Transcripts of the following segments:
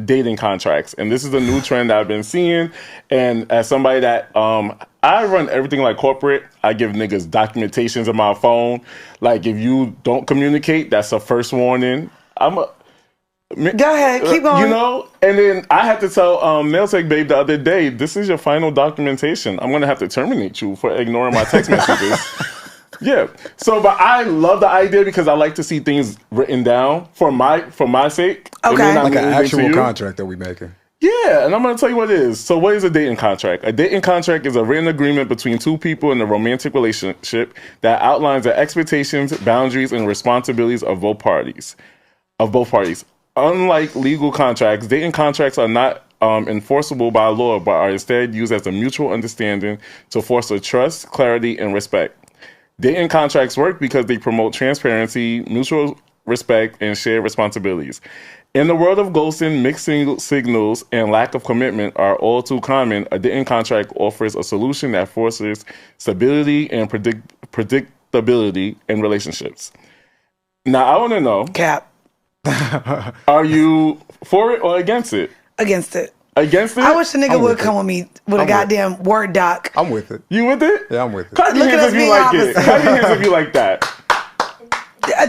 dating contracts. And this is a new trend that I've been seeing. And as somebody that I run everything like corporate, I give niggas documentations on my phone. Like, if you don't communicate, that's a first warning. Go ahead, keep going. You know, and then I had to tell Nailtech Babe the other day, this is your final documentation. I'm going to have to terminate you for ignoring my text messages. Yeah. So, but I love the idea because I like to see things written down for my sake. Okay. Like an actual contract that we making. Yeah, and I'm going to tell you what it is. So what is a dating contract? A dating contract is a written agreement between two people in a romantic relationship that outlines the expectations, boundaries, and responsibilities of both parties. Unlike legal contracts, dating contracts are not enforceable by law, but are instead used as a mutual understanding to foster trust, clarity, and respect. Dating contracts work because they promote transparency, mutual respect, and shared responsibilities. In the world of ghosting, mixed signals, and lack of commitment are all too common. A dating contract offers a solution that fosters stability and predictability in relationships. Now, I want to know... Cap. Are you for it or against it? Against it. Against it? I wish a nigga would come with me with a goddamn Word doc. I'm with it. You with it? Yeah, I'm with it. Clap your hands if you like it. Clap your hands if you like that.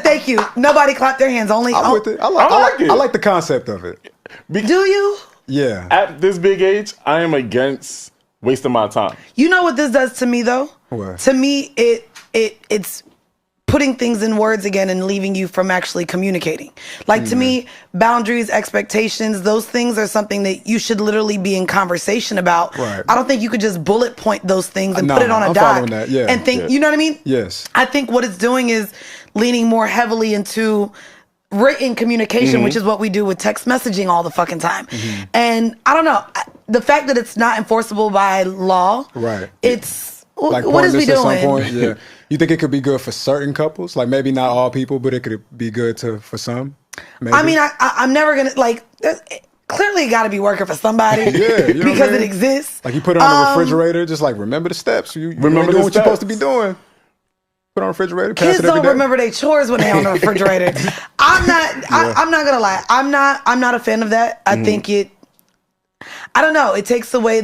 Thank you. Nobody clapped their hands. Only I'm with it. I like it. I like the concept of it. Do you? Yeah. At this big age, I am against wasting my time. You know what this does to me, though? What? To me, it's putting things in words again and leaving you from actually communicating. Like, to me, boundaries, expectations, those things are something that you should literally be in conversation about. Right. I don't think you could just bullet point those things and No, put it on a I'm doc following that, yeah. and think, Yeah. you know what I mean? Yes. I think what it's doing is leaning more heavily into written communication, which is what we do with text messaging all the fucking time. And I don't know, the fact that it's not enforceable by law, Right. It's, Like what is we partners doing? at some point, yeah. You think it could be good for certain couples? Like maybe not all people, but it could be good for some? Maybe? I mean, I'm never going to, like, clearly it got to be working for somebody Yeah, you know because what I mean? it exists. Like you put it on the refrigerator, just like remember the steps. You Remember doing the what you're supposed to be steps. doing. Put it on the refrigerator, pass Kids it every don't day. remember their chores when they're on the refrigerator. I'm not gonna lie. I'm not a fan of that. I think I don't know. It takes away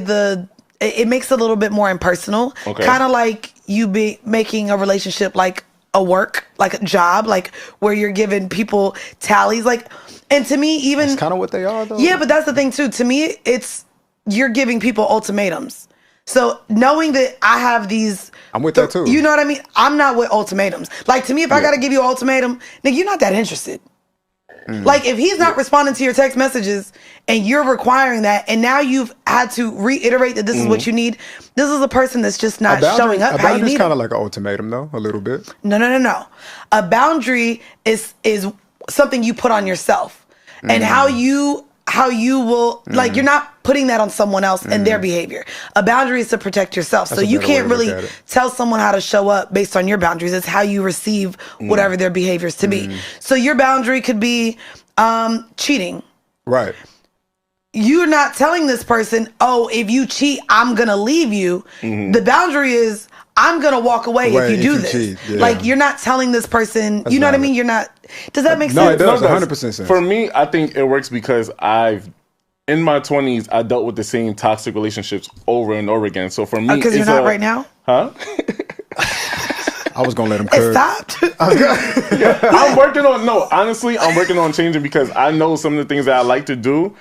it makes it a little bit more impersonal. Okay. Kind of like you be making a relationship like a work, like a job, like where you're giving people tallies. Like, and to me, even That's kind of what they are, though. yeah, but that's the thing too. To me, you're giving people ultimatums. So knowing that I have these, I'm with that too. You know what I mean? I'm not with ultimatums. Like, to me, if I got to give you an ultimatum, nigga, you're not that interested. Like, if he's not responding to your text messages and you're requiring that, and now you've had to reiterate that this is what you need, this is a person that's just not showing up how you need. It's kind of like an ultimatum, though, a little bit. No. A boundary is something you put on yourself, and how you will, like, you're not putting that on someone else and their behavior. A boundary is to protect yourself. That's So a you better way can't to look really at it. tell someone how to show up based on your boundaries. It's how you receive whatever their behaviors to be. So your boundary could be cheating. Right. You're not telling this person, oh, if you cheat, I'm going to leave you. The boundary is, I'm going to walk away if you do this. cheat, yeah. Like, you're not telling this person, you know what I valid. mean? You're not, does that make No, sense? it does. No, 100% sense. For me, I think it works because in my 20s, I dealt with the same toxic relationships over and over again. So for me, Because you're not right now? Huh? I was going to let him It curve. stopped? I'm working on changing because I know some of the things that I like to do.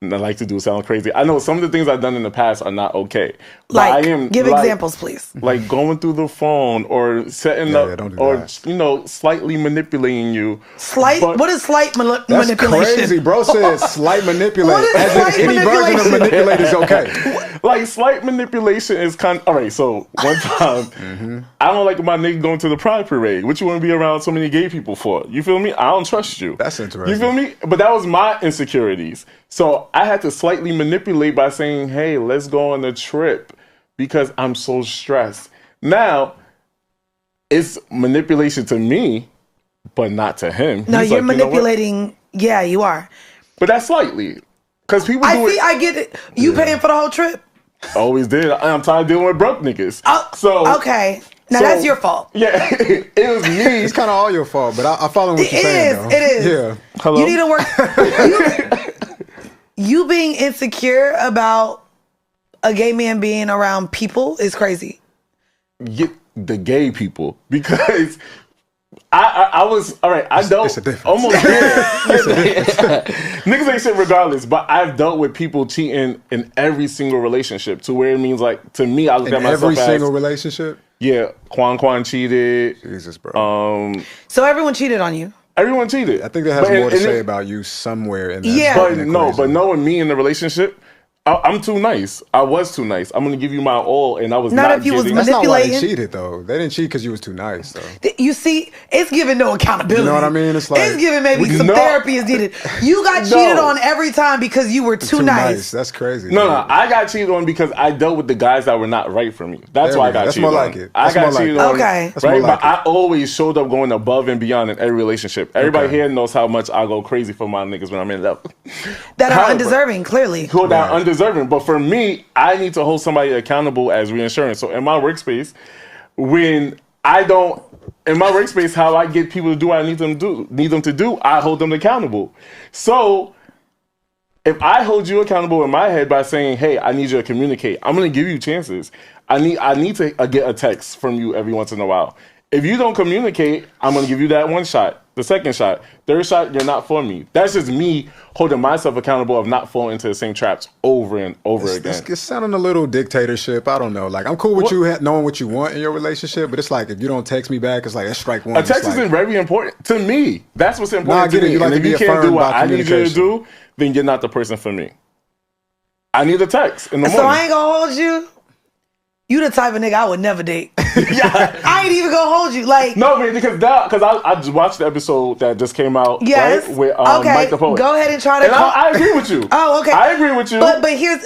And I like to do sound crazy. I know some of the things I've done in the past are not okay. But Like, I am, give examples, please. Like going through the phone or setting up, don't do or that. slightly manipulating you. What is slight That's manipulation? crazy. Bro said slight manipulate. What is As slight if any version of manipulation? manipulate is okay. Like slight manipulation is kind of, all right. So one time, I don't like my nigga going to the Pride Parade. What you want to be around so many gay people for? You feel me? I don't trust you. That's interesting. You feel me? But that was my insecurities. So I had to slightly manipulate by saying, hey, let's go on a trip because I'm so stressed. Now, it's manipulation to me, but not to him. No, He's you're like, "You know what?" manipulating. Yeah, you are. But that's slightly. Because people do it. I get it. You paying for the whole trip? Always did. I'm tired of dealing with broke niggas. Okay. Now, So- that's your fault. Yeah, it was me. It's kind of all your fault, but I follow what you're saying, though. It is. Yeah. Hello? You need to work. You being insecure about a gay man being around people is crazy. Get the gay people, because I was all right. I dealt it's a difference. almost niggas ain't shit regardless, but I've dealt with people cheating in every single relationship to where it means like to me, I look In at myself every as single relationship. yeah. Quan cheated. Jesus, bro. So everyone cheated on you. Everyone cheated. I think that has But more to and say it- about you somewhere in that. Yeah. But in the no, equation. but knowing me in the relationship, I'm too nice. I was too nice. I'm gonna give you my all, and I was Not not if you was getting. That's not why they manipulating. cheated, though. They didn't cheat because you was too nice, though. You see, it's giving no accountability. You know what I mean? It's like- it's giving maybe some No. therapy is needed. You got cheated on every time because you were too nice. That's crazy. No, dude. I got cheated on because I dealt with the guys that were not right for me. That's There why we I go. got That's cheated more on. like it. I That's got more like cheated it. on. Okay. That's more Right, like but I always showed up going above and beyond in every relationship. Everybody Okay. here knows how much I go crazy for my niggas when I'm in love. That are However, undeserving, clearly. Who that are Right. undeserving. But for me, I need to hold somebody accountable as reinsurance. So in my workspace, when I don't in my workspace, how I get people to do what I need them to do, I hold them accountable. So if I hold you accountable in my head by saying, "Hey, I need you to communicate," I'm gonna give you chances. I need to get a text from you every once in a while. If you don't communicate, I'm gonna give you that one shot, the second shot, third shot. You're not for me. That's just me holding myself accountable of not falling into the same traps over and over again. It's sounding a little dictatorship. I don't know. Like, I'm cool with you knowing what you want in your relationship, but it's like if you don't text me back, it's like that's strike one. A text It's like, isn't very important to me. That's what's important get to it. me. You like And to if be you can't do affirmed what by I need you to communication. do, then you're not the person for me. I need a text in the So morning. I ain't gonna hold you. You the type of nigga I would never date. Yeah. I ain't even gonna hold you. Like, No, man, because I just watched the episode that just came out. yes, Right, with okay. Mike the Poet. Go ahead and try to. And I agree with you. Oh, okay. I agree with you. But here's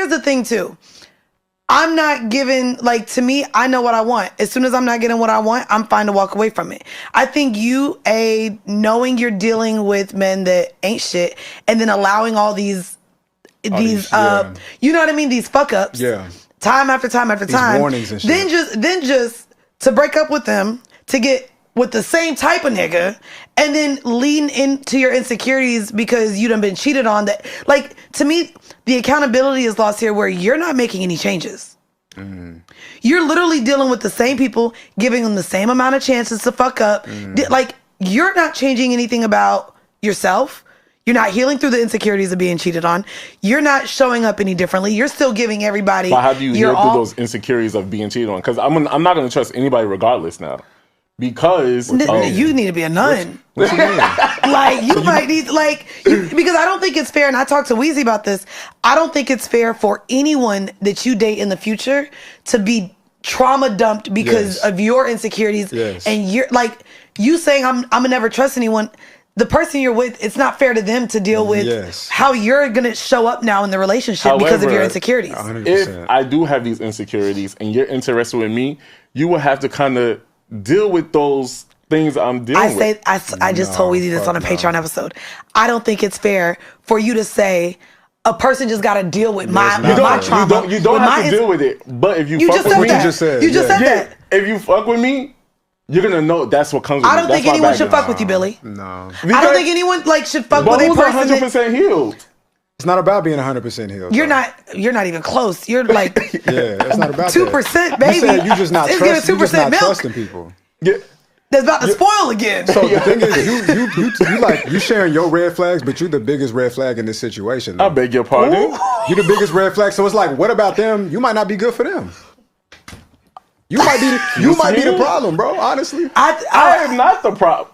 the thing too. I'm not giving, like, to me, I know what I want. As soon as I'm not getting what I want, I'm fine to walk away from it. I think knowing you're dealing with men that ain't shit, and then allowing all these yeah. you know what I mean, these fuck ups. Yeah. Time after time after time. warnings and shit. Then just to break up with them, to get with the same type of nigga, and then lean into your insecurities because you done been cheated on. That, like, to me, the accountability is lost here where you're not making any changes. You're literally dealing with the same people, giving them the same amount of chances to fuck up. Like, you're not changing anything about yourself. You're not healing through the insecurities of being cheated on. You're not showing up any differently. You're still giving everybody. But how do you your heal through all. those insecurities of being cheated on? Because I'm not going to trust anybody regardless now. Because You need to be a nun. What you mean? Like, you might need, because I don't think it's fair, and I talked to Weezy about this, I don't think it's fair for anyone that you date in the future to be trauma dumped because Yes. of your insecurities. Yes. And you're, like, you saying, I'm going to never trust anyone. The person you're with, it's not fair to them to deal with Yes. how you're going to show up now in the relationship because of your However, insecurities. 100%. if I do have these insecurities and you're interested with me, you will have to kind of deal with those things I'm dealing with. I just told Weezy this on a fuck Patreon episode. I don't think it's fair for you to say a person just got to deal with my not fair. trauma. You don't with have my to deal with it. But if you You fuck just with said me, that. just said, You just yeah. said yeah, that. if you fuck with me, you're gonna know that's what comes with I me. don't That's think my anyone should baggage. fuck with you, Billy. No. I don't think anyone should fuck But with a who's person that 100% healed? It's not about being 100% healed. you're though. you're not even close. You're like Yeah, it's not about 2%, that. baby. You said you just not It's giving 2% milk. trusting people. Yeah. that's about to spoil again. So the thing is, you sharing your red flags, but you're the biggest red flag in this situation. I though. beg your pardon. You're the biggest red flag. So it's like, what about them? You might not be good for them. You might be the problem, bro. Honestly, I am not the problem.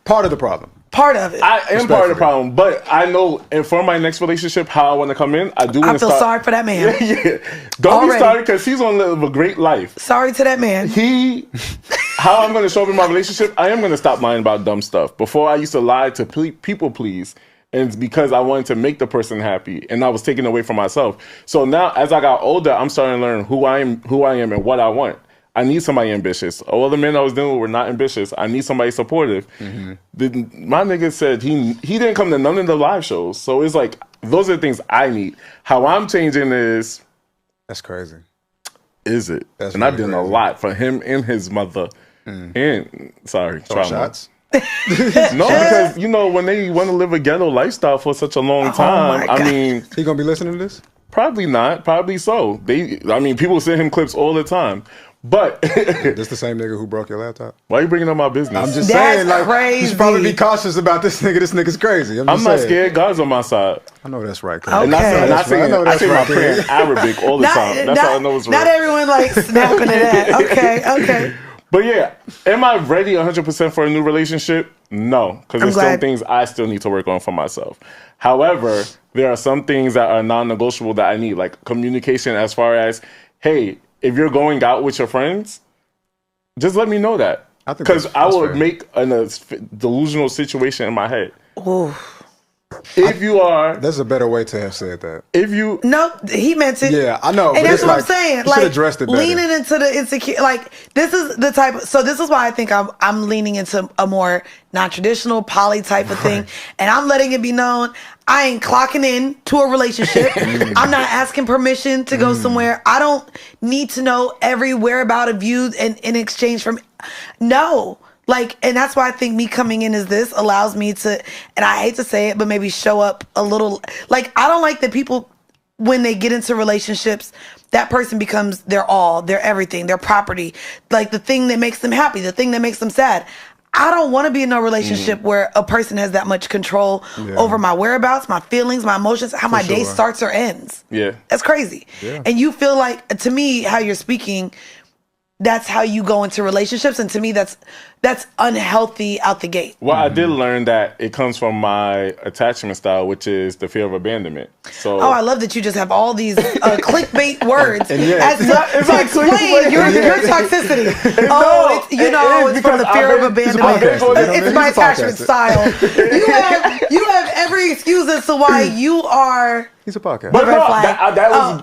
part of the problem. part of it. I am part of the Respectfully. problem, but I know, and for my next relationship, how I want to come in. I do want I to feel start. sorry for that man. Yeah. Don't Already. be sorry because he's gonna live a great life. Sorry to that man. How I'm going to show up in my relationship, I am going to stop lying about dumb stuff. Before I used to lie to people please, and it's because I wanted to make the person happy, and I was taken away from myself. So now, as I got older, I'm starting to learn who I am, and what I want. I need somebody ambitious. All the men I was dealing with were not ambitious. I need somebody supportive. My nigga said he didn't come to none of the live shows, so it's like those are the things I need. How I'm changing is That's crazy. Is it? That's and I've really done a crazy. lot for him and his mother. And sorry, Throwing trauma. shots? No, because when they want to live a ghetto lifestyle for such a long time, my God. I mean, He gonna be listening to this? probably not. Probably so. People send him clips all the time. But This the same nigga who broke your laptop? why are you bringing up my business? I'm just That's saying, like, crazy. you should probably be cautious about this nigga. This nigga's crazy. I'm not saying. scared. God's on my side. I know that's right. Okay. And I say my prayer in Right. Arabic all the time. That's how I know it's right. Not everyone like snapping to that. Okay. But yeah, am I ready 100% for a new relationship? No, because there's some things I still need to work on for myself. However, there are some things that are non-negotiable that I need, like communication as far as, hey, if you're going out with your friends, just let me know that. Because I will make a delusional situation in my head. Ooh. If you are... There's a better way to have said that. If you... No, he meant it. Yeah, I know. And that's what I'm saying. You should address it better. Leaning into the insecure, like, this is the type of, so this is why I think I'm leaning into a more non-traditional poly type of thing. And I'm letting it be known, I ain't clocking in to a relationship. I'm not asking permission to go somewhere. I don't need to know every whereabout of you in exchange from, no. Like, and that's why I think me coming in as this allows me to, and I hate to say it, but maybe show up a little, like, I don't like that people, when they get into relationships, that person becomes their all, their everything, their property, like the thing that makes them happy, the thing that makes them sad. I don't want to be in a relationship where a person has that much control over my whereabouts, my feelings, my emotions, how my day starts or ends. Yeah. That's crazy. Yeah. And you feel like, to me, how you're speaking, that's how you go into relationships, and to me that's unhealthy out the gate. Well, I did learn that it comes from my attachment style, which is the fear of abandonment. So I love that you just have all these clickbait words And yet- as to explain your toxicity. It's from the fear of abandonment. It's my attachment style. You have every excuse as to why you are. He's a podcast. But red no, flag.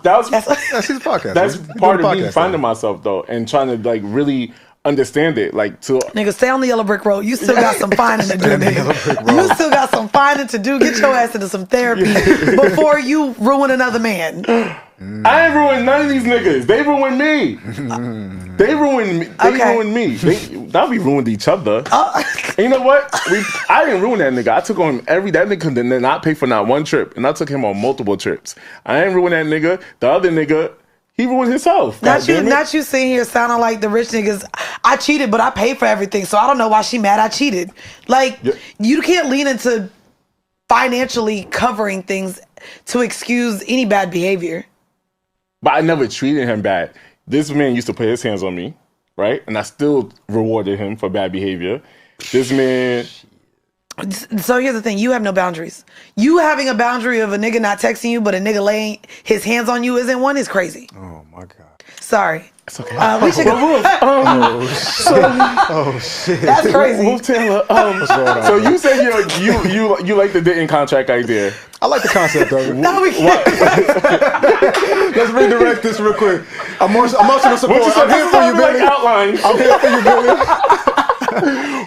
that was Yes, he's a podcast. that's He's doing part a of me podcast finding now. myself though, and trying to like really understand it. Like to Nigga, stay on the yellow brick road. You still got some finding to do, on the yellow brick nigga. road. You still got some finding to do. Get your ass into some therapy before you ruin another man. I ain't ruined none of these niggas. They ruined me. They ruined me. Now we ruined each other. And you know what? I didn't ruin that nigga. I took on that nigga did not pay for not one trip, and I took him on multiple trips. I ain't ruined that nigga. The other nigga, he ruined himself. Not you sitting here sounding like the rich niggas. I cheated, but I paid for everything, so I don't know why she mad I cheated. Like, you can't lean into financially covering things to excuse any bad behavior. But I never treated him bad. This man used to put his hands on me, right? And I still rewarded him for bad behavior. This man... So here's the thing. You have no boundaries. You having a boundary of a nigga not texting you, but a nigga laying his hands on you isn't one is crazy. Oh, my God. Sorry. It's okay. We should go. Oh, shit. That's crazy. Wolf Taylor, so you said you like the dating contract idea. I like the concept of it. No, we can't. Let's redirect this real quick. Emotional support. What you said, I'm here for you, like Billy. outline. I'm here for you, Billy.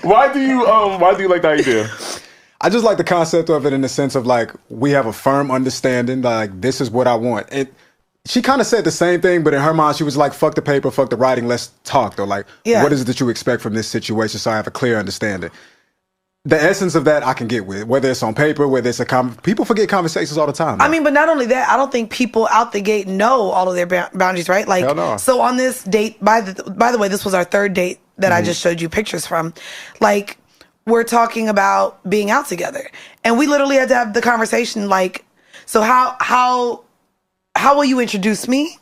Why do you like the idea? I just like the concept of it in the sense of like, we have a firm understanding, like, this is what I want. She kind of said the same thing, but in her mind, she was like, fuck the paper, fuck the writing, let's talk, though. Like, what is it that you expect from this situation so I have a clear understanding? The essence of that I can get with, whether it's on paper, whether it's people forget conversations all the time. Though. I mean, but not only that, I don't think people out the gate know all of their boundaries, right? Like, Hell no. So on this date, by the way, this was our third date that I just showed you pictures from. Like, we're talking about being out together, and we literally had to have the conversation. Like, so how will you introduce me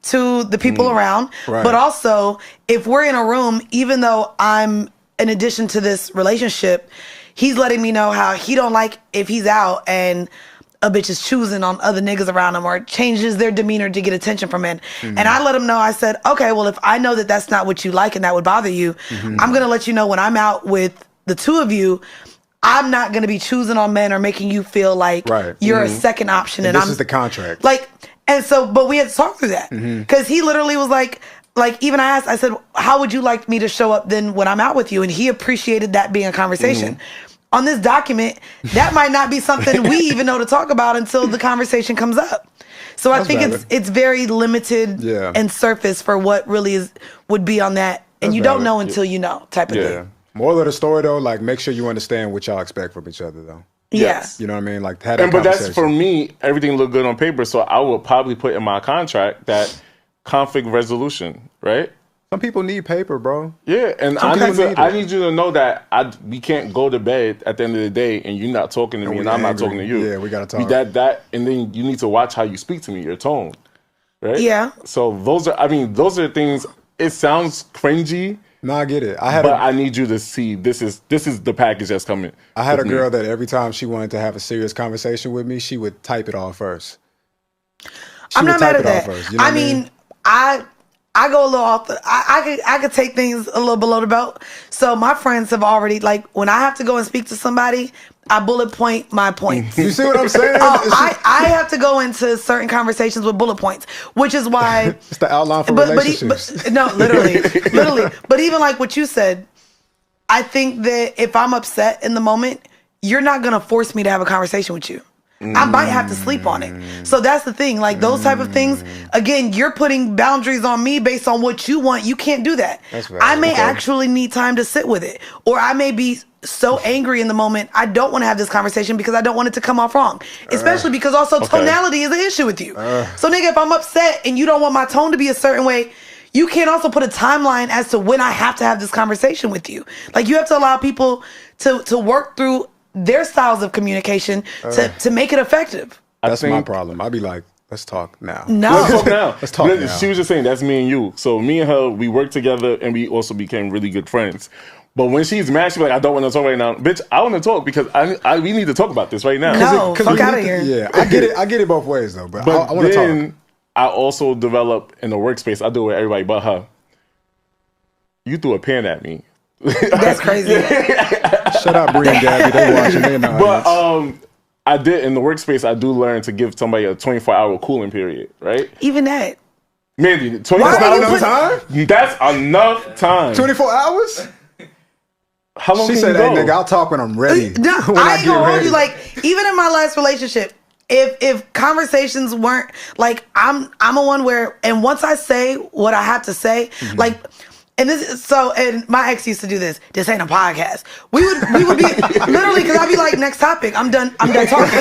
to the people around? Right. But also, if we're in a room, even though I'm in addition to this relationship, he's letting me know how he don't like if he's out and a bitch is choosing on other niggas around him or changes their demeanor to get attention from men. And I let him know, I said, okay, well, if I know that that's not what you like and that would bother you, I'm going to let you know when I'm out with the two of you, I'm not going to be choosing on men or making you feel like you're a second option. And this is the contract. Like, and so, but we had to talk through that. Because he literally was like, even I asked, I said, how would you like me to show up then when I'm out with you? And he appreciated that being a conversation. On this document, that might not be something we even know to talk about until the conversation comes up. So I think it's very limited and surface for what really would be on that. And you don't know until you know type of thing. Moral of the story, though, like, make sure you understand what y'all expect from each other, though. Yes. You know what I mean? Like, have that but conversation. that's, for me, everything looked good on paper, so I would probably put in my contract that conflict resolution, right? Some people need paper, bro. Yeah, and I need you to know that we can't go to bed at the end of the day and you're not talking to me and I'm not talking to you. Yeah, we gotta talk. And then you need to watch how you speak to me, your tone, right? Yeah. So those are things. It sounds cringy. No, I get it. I need you to see this is the package that's coming. I had a girl that every time she wanted to have a serious conversation with me, she would type it all first. I'm not mad at that. You know I mean, I go a little off. I could take things a little below the belt. So my friends have already, like, when I have to go and speak to somebody, I bullet point my points. You see what I'm saying? I have to go into certain conversations with bullet points, which is why it's the outline for relationships. No, literally. But even like what you said, I think that if I'm upset in the moment, you're not gonna force me to have a conversation with you. I might have to sleep on it. So that's the thing. Like, those type of things, again, you're putting boundaries on me based on what you want. You can't do that. I may actually need time to sit with it. Or I may be so angry in the moment, I don't want to have this conversation because I don't want it to come off wrong. Especially because also tonality is an issue with you. So, nigga, if I'm upset and you don't want my tone to be a certain way, you can't also put a timeline as to when I have to have this conversation with you. Like, you have to allow people to work through their styles of communication to make it effective. That's my problem. I'd be like, let's talk now. No. Let's talk now. Let's talk now. She was just saying, that's me and you. So me and her, we worked together and we also became really good friends. But when she's mad, she's like, I don't want to talk right now. Bitch, I want to talk because we need to talk about this right now. No, fuck out of here. Yeah, I get it both ways, though. But I want to talk. I also develop in the workspace, I do it with everybody but her. You threw a pen at me. That's crazy. Shut up, Bree and Gabby. They watching me in the audience. But I did in the workspace. I do learn to give somebody a 24-hour cooling period, right? Even that. Mandii, 24 hours. Time? That's enough time. 24 hours? How long? She said, "Hey, nigga, I'll talk when I'm ready." No, when I ain't gonna hold you. ready. Like, even in my last relationship, if conversations weren't like, I'm a one where, and once I say what I have to say, like. And and my ex used to do this. This ain't a podcast. We would be literally, because I'd be like, next topic. I'm done talking.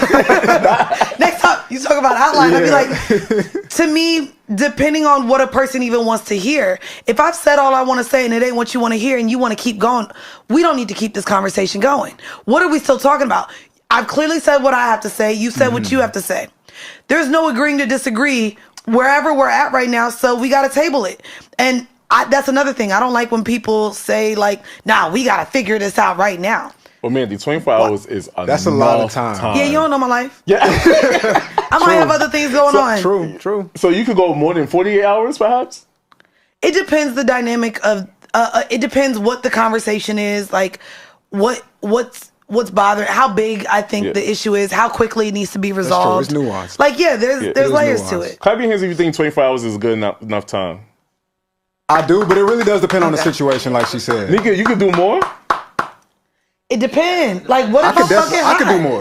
Next up, you talk about outline. I'd be like, to me, depending on what a person even wants to hear, if I've said all I want to say and it ain't what you want to hear and you want to keep going, we don't need to keep this conversation going. What are we still talking about? I've clearly said what I have to say. You said what you have to say. There's no agreeing to disagree wherever we're at right now. So we got to table it. And that's another thing. I don't like when people say, like, nah, we got to figure this out right now. Well, Mandii, 24 hours is that's a lot of time. Yeah, you don't know my life. Yeah. I might have other things going on. True. So you could go more than 48 hours, perhaps? It depends the dynamic of, it depends what the conversation is, like, what's bothering, how big I think the issue is, how quickly it needs to be resolved. It's nuanced. Like, there's layers to it. Clap your hands if you think 24 hours is good enough time. I do, but it really does depend on the situation, like she said. Nigga, you could do more? It depends. Like, what if I'm fucking hot? I could do more.